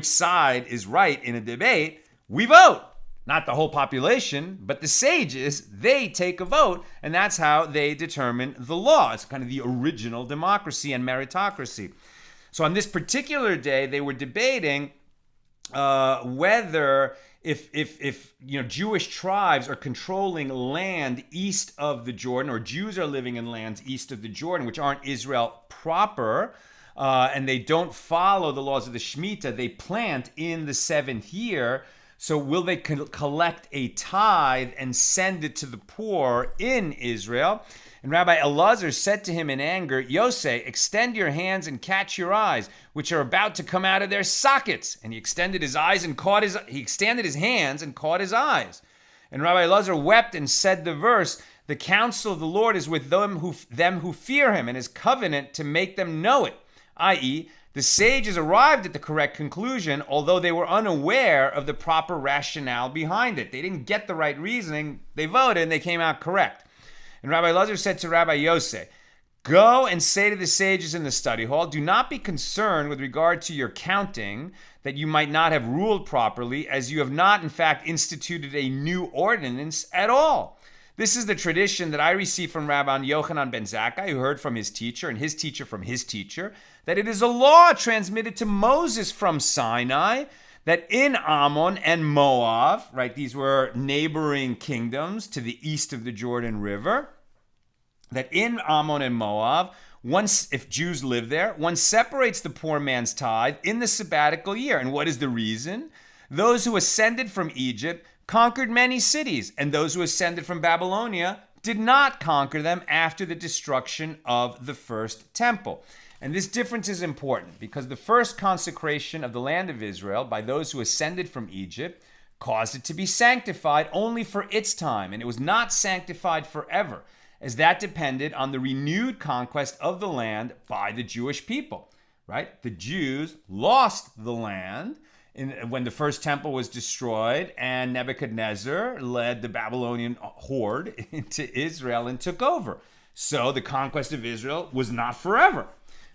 side is right in a debate, we vote. Not the whole population, but the sages, they take a vote, and that's how they determine the law. It's kind of the original democracy and meritocracy. So on this particular day, they were debating whether if Jewish tribes are controlling land east of the Jordan, or Jews are living in lands east of the Jordan, which aren't Israel proper, and they don't follow the laws of the Shemitah, they plant in the 7th year. So will they collect a tithe and send it to the poor in Israel? And Rabbi Elazar said to him in anger, "Yosei, extend your hands and catch your eyes, which are about to come out of their sockets." And he extended his hands and caught his eyes. And Rabbi Elazar wept and said the verse, "The counsel of the Lord is with them who fear him, and his covenant to make them know it," i.e., the sages arrived at the correct conclusion, although they were unaware of the proper rationale behind it. They didn't get the right reasoning. They voted and they came out correct. And Rabbi Elazar said to Rabbi Yosei, "Go and say to the sages in the study hall, do not be concerned with regard to your counting, that you might not have ruled properly, as you have not in fact instituted a new ordinance at all. This is the tradition that I received from Rabbi Yochanan ben Zakkai, who heard from his teacher, and his teacher from his teacher, that it is a law transmitted to Moses from Sinai, that in Ammon and Moab," right, these were neighboring kingdoms to the east of the Jordan River, that in Ammon and Moab, if Jews live there, one separates the poor man's tithe in the sabbatical year. And what is the reason? Those who ascended from Egypt conquered many cities, and those who ascended from Babylonia did not conquer them after the destruction of the first temple. And this difference is important because the first consecration of the land of Israel by those who ascended from Egypt caused it to be sanctified only for its time, and it was not sanctified forever, as that depended on the renewed conquest of the land by the Jewish people, right? The Jews lost the land when the first temple was destroyed, and Nebuchadnezzar led the Babylonian horde into Israel and took over. So the conquest of Israel was not forever,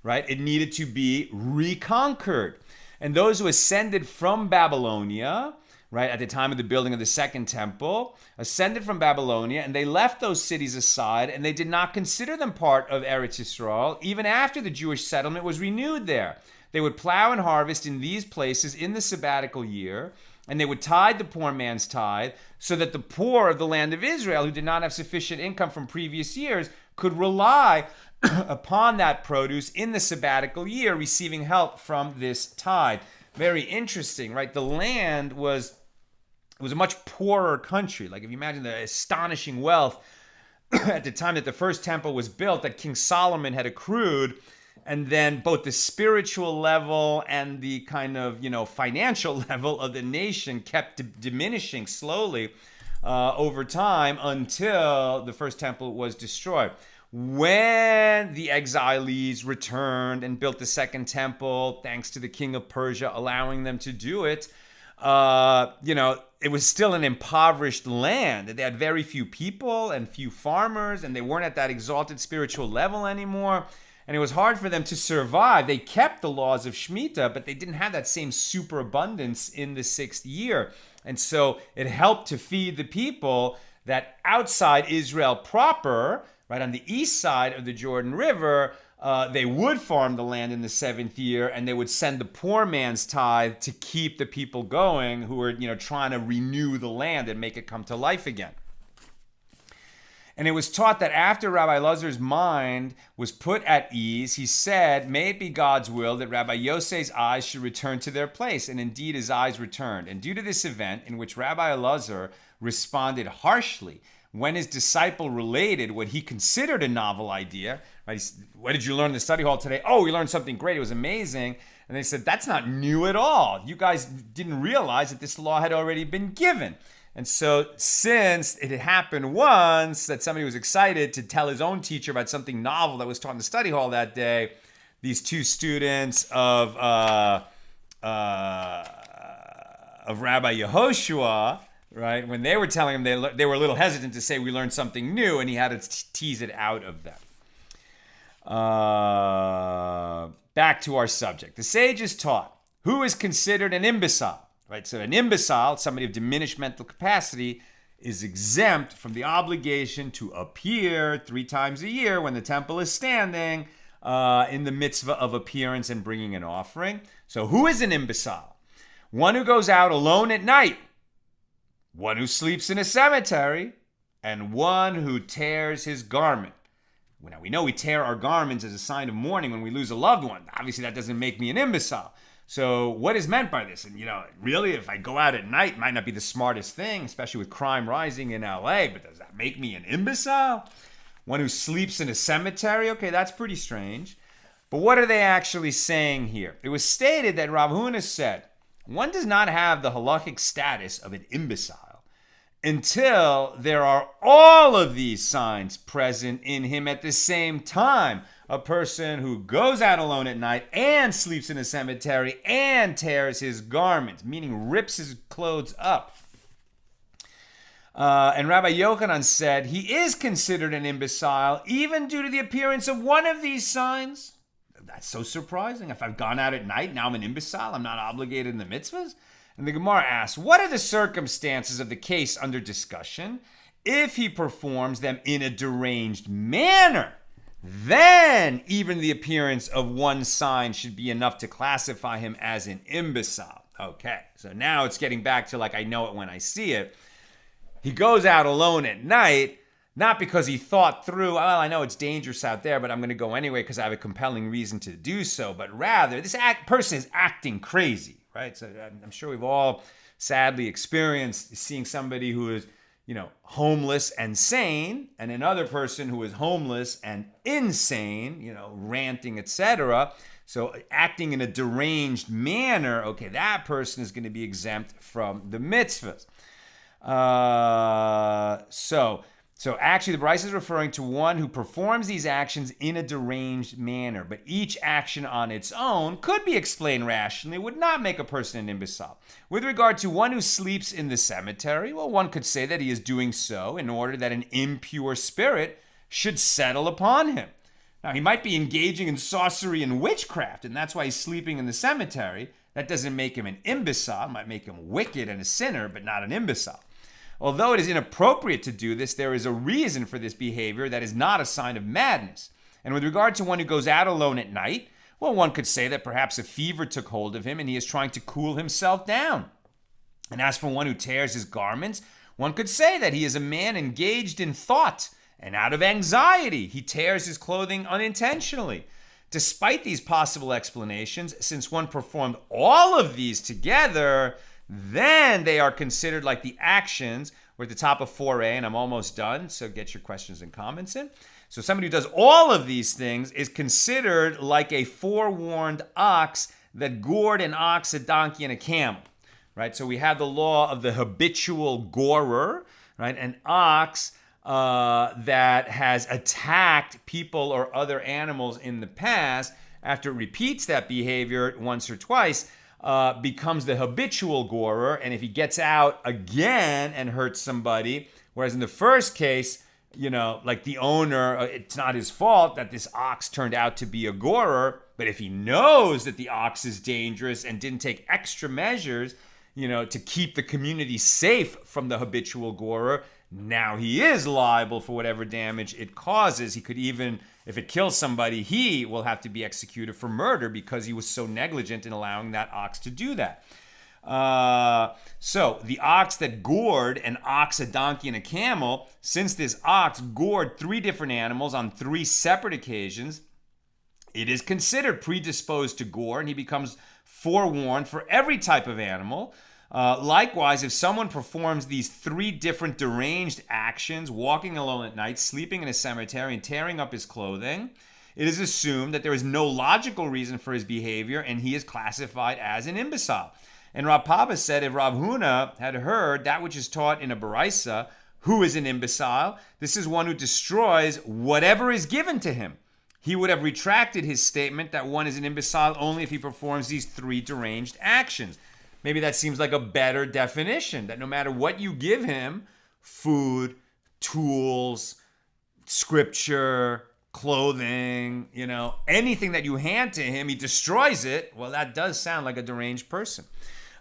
right? It needed to be reconquered. And those who ascended from Babylonia, right, at the time of the building of the second temple, ascended from Babylonia, and they left those cities aside, and they did not consider them part of Eretz Yisrael, even after the Jewish settlement was renewed there. They would plow and harvest in these places in the sabbatical year, and they would tithe the poor man's tithe, so that the poor of the land of Israel, who did not have sufficient income from previous years, could rely upon that produce in the sabbatical year, receiving help from this tithe. Very interesting, right? The land was a much poorer country. Like if you imagine the astonishing wealth at the time that the first temple was built that King Solomon had accrued, And then both the spiritual level and the kind of, financial level of the nation kept diminishing slowly over time until the first temple was destroyed. When the exilees returned and built the second temple, thanks to the king of Persia allowing them to do it, it was still an impoverished land. They had very few people and few farmers, and they weren't at that exalted spiritual level anymore. And it was hard for them to survive. They kept the laws of Shemitah, but they didn't have that same superabundance in the 6th year. And so it helped to feed the people that outside Israel proper, right on the east side of the Jordan River, they would farm the land in the 7th year, and they would send the poor man's tithe to keep the people going who were, trying to renew the land and make it come to life again. And it was taught that after Rabbi Elazar's mind was put at ease, he said, "May it be God's will that Rabbi Yossei's eyes should return to their place." And indeed, his eyes returned. And due to this event, in which Rabbi Elazar responded harshly when his disciple related what he considered a novel idea, right? What did you learn in the study hall today? Oh, we learned something great. It was amazing. And they said, that's not new at all. You guys didn't realize that this law had already been given. And so since it had happened once that somebody was excited to tell his own teacher about something novel that was taught in the study hall that day, these two students of Rabbi Yehoshua, right, when they were telling him, they were a little hesitant to say we learned something new, and he had to tease it out of them. Back to our subject. The sages taught who is considered an imbecile. Right, so an imbecile, somebody of diminished mental capacity, is exempt from the obligation to appear 3 times a year when the temple is standing in the mitzvah of appearance and bringing an offering. So who is an imbecile? One who goes out alone at night, one who sleeps in a cemetery, and one who tears his garment. Now, we know we tear our garments as a sign of mourning when we lose a loved one. Obviously, that doesn't make me an imbecile. So what is meant by this? And, really, if I go out at night, it might not be the smartest thing, especially with crime rising in LA, but does that make me an imbecile? One who sleeps in a cemetery? Okay, that's pretty strange. But what are they actually saying here? It was stated that Rav Huna said, one does not have the halachic status of an imbecile until there are all of these signs present in him at the same time. A person who goes out alone at night and sleeps in a cemetery and tears his garments, meaning rips his clothes up. And Rabbi Yochanan said he is considered an imbecile even due to the appearance of one of these signs. That's so surprising. If I've gone out at night, now I'm an imbecile. I'm not obligated in the mitzvahs. And the Gemara asks, what are the circumstances of the case under discussion? If he performs them in a deranged manner, then even the appearance of one sign should be enough to classify him as an imbecile. Okay, so now it's getting back to I know it when I see it. He goes out alone at night, not because he thought through, well, I know it's dangerous out there, but I'm going to go anyway because I have a compelling reason to do so. But rather, this person is acting crazy, right? So I'm sure we've all sadly experienced seeing somebody who is homeless and sane, and another person who is homeless and insane, ranting, etc. So acting in a deranged manner, okay, that person is going to be exempt from the mitzvahs. So actually the Bryce is referring to one who performs these actions in a deranged manner, but each action on its own could be explained rationally, would not make a person an imbecile. With regard to one who sleeps in the cemetery, well, one could say that he is doing so in order that an impure spirit should settle upon him. Now, he might be engaging in sorcery and witchcraft, and that's why he's sleeping in the cemetery. That doesn't make him an imbecile. It might make him wicked and a sinner, but not an imbecile. Although it is inappropriate to do this, there is a reason for this behavior that is not a sign of madness. And with regard to one who goes out alone at night, well, one could say that perhaps a fever took hold of him and he is trying to cool himself down. And as for one who tears his garments, one could say that he is a man engaged in thought, and out of anxiety, he tears his clothing unintentionally. Despite these possible explanations, since one performed all of these together, then they are considered like the actions We're at the top of 4a, and I'm almost done, so get your questions and comments in. So somebody who does all of these things is considered like a forewarned ox that gored an ox, a donkey, and a camel, right? So we have the law of the habitual gorer, right? An ox that has attacked people or other animals in the past, after it repeats that behavior once or twice, becomes the habitual gorer. And if he gets out again and hurts somebody, whereas in the first case, like the owner, it's not his fault that this ox turned out to be a gorer, but if he knows that the ox is dangerous and didn't take extra measures, to keep the community safe from the habitual gorer, now he is liable for whatever damage it causes. He could even, if it kills somebody, he will have to be executed for murder because he was so negligent in allowing that ox to do that. So the ox that gored an ox, a donkey, and a camel, since this ox gored 3 different animals on 3 separate occasions, it is considered predisposed to gore, and he becomes forewarned for every type of animal. Likewise, if someone performs these 3 different deranged actions, walking alone at night, sleeping in a cemetery, and tearing up his clothing, it is assumed that there is no logical reason for his behavior, and he is classified as an imbecile. And Rav Papa said if Rav Huna had heard that which is taught in a Baraisa, who is an imbecile? This is one who destroys whatever is given to him. He would have retracted his statement that one is an imbecile only if he performs these 3 deranged actions. Maybe that seems like a better definition, that no matter what you give him, food, tools, scripture, clothing, anything that you hand to him, he destroys it. Well, that does sound like a deranged person.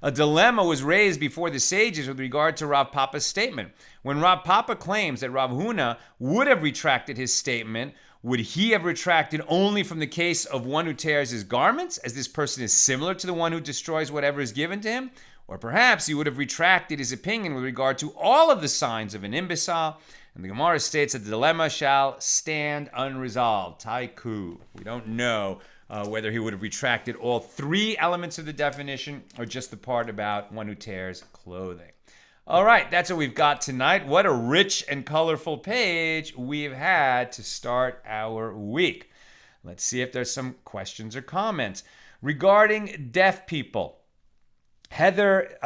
A dilemma was raised before the sages with regard to Rav Papa's statement. When Rav Papa claims that Rav Huna would have retracted his statement, would he have retracted only from the case of one who tears his garments, as this person is similar to the one who destroys whatever is given to him? Or perhaps he would have retracted his opinion with regard to all of the signs of an imbecile? And the Gemara states that the dilemma shall stand unresolved. Taiku. We don't know whether he would have retracted all 3 elements of the definition or just the part about one who tears clothing. All right, that's what we've got tonight. What a rich and colorful page we've had to start our week. Let's see if there's some questions or comments. Regarding deaf people, Heather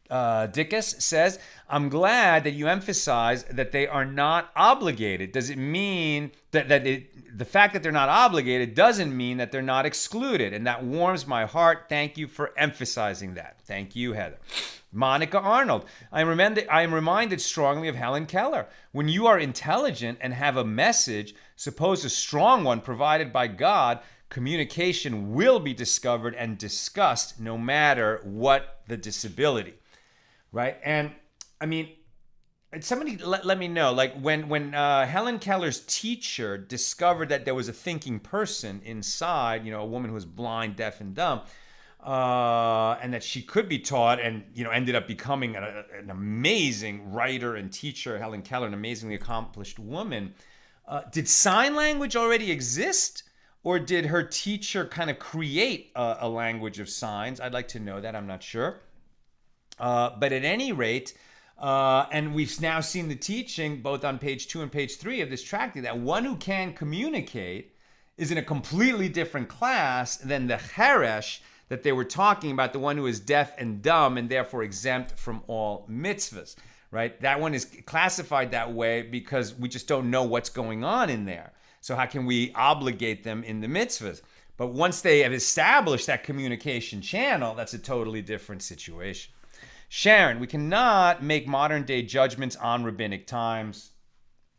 Dickus says, I'm glad that you emphasize that they are not obligated. Does it mean that the fact that they're not obligated doesn't mean that they're not excluded? And that warms my heart. Thank you for emphasizing that. Thank you, Heather. Monica Arnold, I am reminded strongly of Helen Keller. When you are intelligent and have a message, suppose a strong one provided by God, communication will be discovered and discussed no matter what the disability. Right? And I mean, somebody let me know, like when Helen Keller's teacher discovered that there was a thinking person inside, a woman who was blind, deaf, and dumb, and that she could be taught, and ended up becoming an amazing writer and teacher. Helen Keller, an amazingly accomplished woman. Did sign language already exist, or did her teacher kind of create a language of signs? I'd like to know that. I'm not sure. But at any rate, and we've now seen the teaching both on page 2 and page 3 of this tractate, that one who can communicate is in a completely different class than the cheresh that they were talking about, the one who is deaf and dumb and therefore exempt from all mitzvahs, right? That one is classified that way because we just don't know what's going on in there. So how can we obligate them in the mitzvahs? But once they have established that communication channel, that's a totally different situation. Sharon, we cannot make modern day judgments on rabbinic times.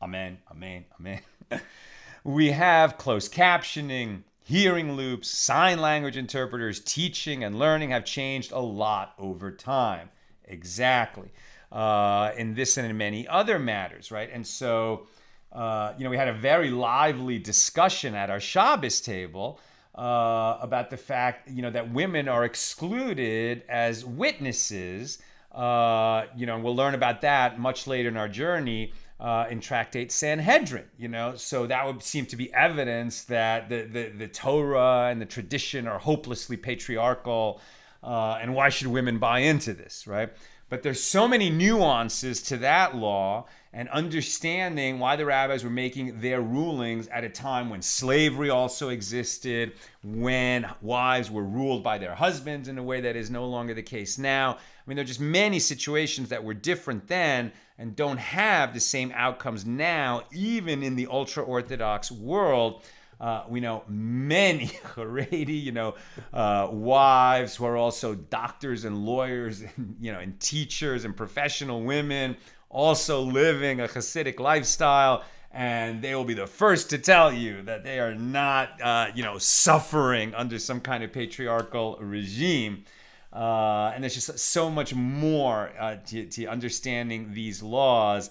Amen, amen, amen. We have closed captioning, hearing loops, sign language interpreters, teaching and learning have changed a lot over time. Exactly. In this and in many other matters, right? And so, we had a very lively discussion at our Shabbos table about the fact, that women are excluded as witnesses. And we'll learn about that much later in our journey in Tractate Sanhedrin. So that would seem to be evidence that the Torah and the tradition are hopelessly patriarchal. And why should women buy into this, right? But there's so many nuances to that law, and understanding why the rabbis were making their rulings at a time when slavery also existed, when wives were ruled by their husbands in a way that is no longer the case now. I mean, there are just many situations that were different then and don't have the same outcomes now, even in the ultra-Orthodox world. We know many Haredi, wives who are also doctors and lawyers, and teachers and professional women, also living a Hasidic lifestyle, and they will be the first to tell you that they are not, suffering under some kind of patriarchal regime. And there's just so much more to understanding these laws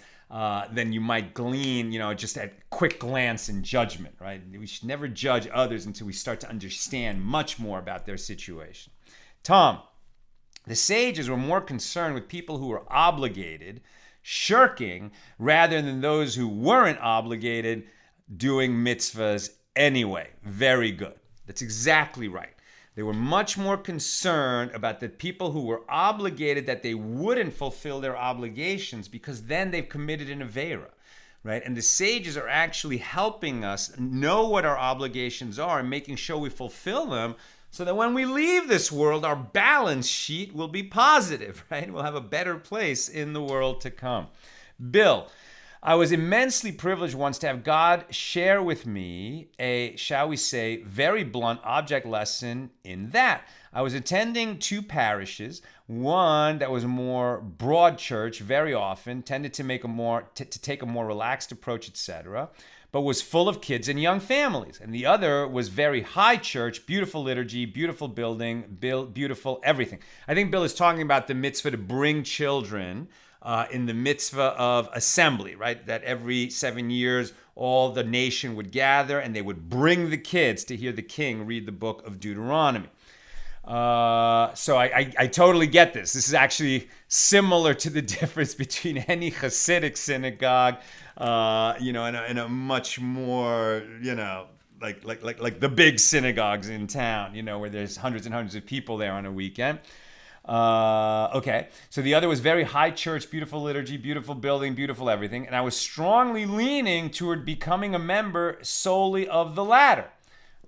than you might glean, just at quick glance and judgment, right? We should never judge others until we start to understand much more about their situation. Tom, the sages were more concerned with people who were obligated, shirking, rather than those who weren't obligated, doing mitzvahs anyway. Very good. That's exactly right. They were much more concerned about the people who were obligated, that they wouldn't fulfill their obligations because then they've committed an avera, right? And the sages are actually helping us know what our obligations are and making sure we fulfill them so that when we leave this world, our balance sheet will be positive, right? We'll have a better place in the world to come. Bill, I was immensely privileged once to have God share with me a, shall we say, very blunt object lesson in that. I was attending two parishes, one that was a more broad church very often, tended to make to take a more relaxed approach, etc., but was full of kids and young families. And the other was very high church, beautiful liturgy, beautiful building, beautiful everything. I think Bill is talking about the mitzvah to bring children in the mitzvah of assembly, right? That every 7 years, all the nation would gather and they would bring the kids to hear the king read the Book of Deuteronomy. So I totally get this. This is actually similar to the difference between any Hasidic synagogue, and a much more, like the big synagogues in town, where there's hundreds and hundreds of people there on a weekend. Okay, so the other was very high church, beautiful liturgy, beautiful building, beautiful everything. And I was strongly leaning toward becoming a member solely of the latter.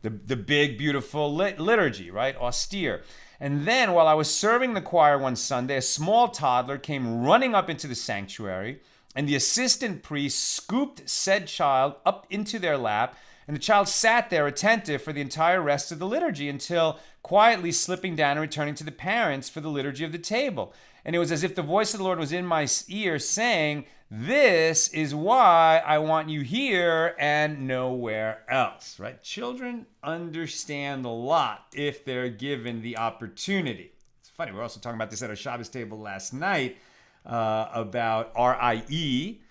The big, beautiful liturgy, right? Austere. And then while I was serving the choir one Sunday, a small toddler came running up into the sanctuary, and the assistant priest scooped said child up into their lap, and the child sat there attentive for the entire rest of the liturgy until quietly slipping down and returning to the parents for the liturgy of the table. And it was as if the voice of the Lord was in my ear saying, "This is why I want you here and nowhere else," right? Children understand a lot if they're given the opportunity. It's funny, we were also talking about this at our Shabbos table last night about RIE,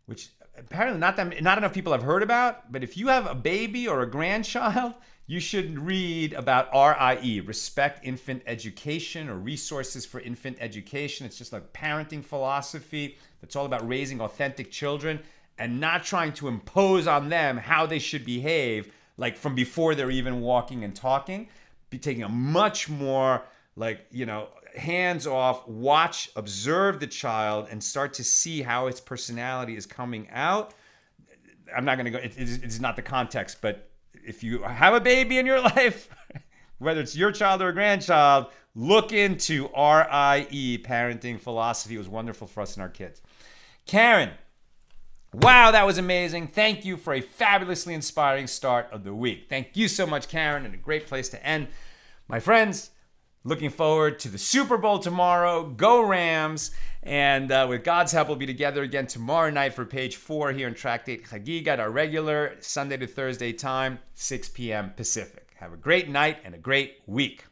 which apparently not enough people have heard about, but if you have a baby or a grandchild, you should read about RIE, Respect Infant Education, or Resources for Infant Education. It's just like parenting philosophy that's all about raising authentic children and not trying to impose on them how they should behave, like from before they're even walking and talking. Be taking a much more hands-off, watch, observe the child, and start to see how its personality is coming out. I'm not going to go, it's not the context, but if you have a baby in your life, whether it's your child or a grandchild, look into RIE, parenting philosophy. It was wonderful for us and our kids. Karen, wow, that was amazing. Thank you for a fabulously inspiring start of the week. Thank you so much, Karen, and a great place to end. My friends, looking forward to the Super Bowl tomorrow. Go Rams. And with God's help, we'll be together again tomorrow night for page 4 here in Tractate Chagigah at our regular Sunday to Thursday time, 6 p.m. Pacific. Have a great night and a great week.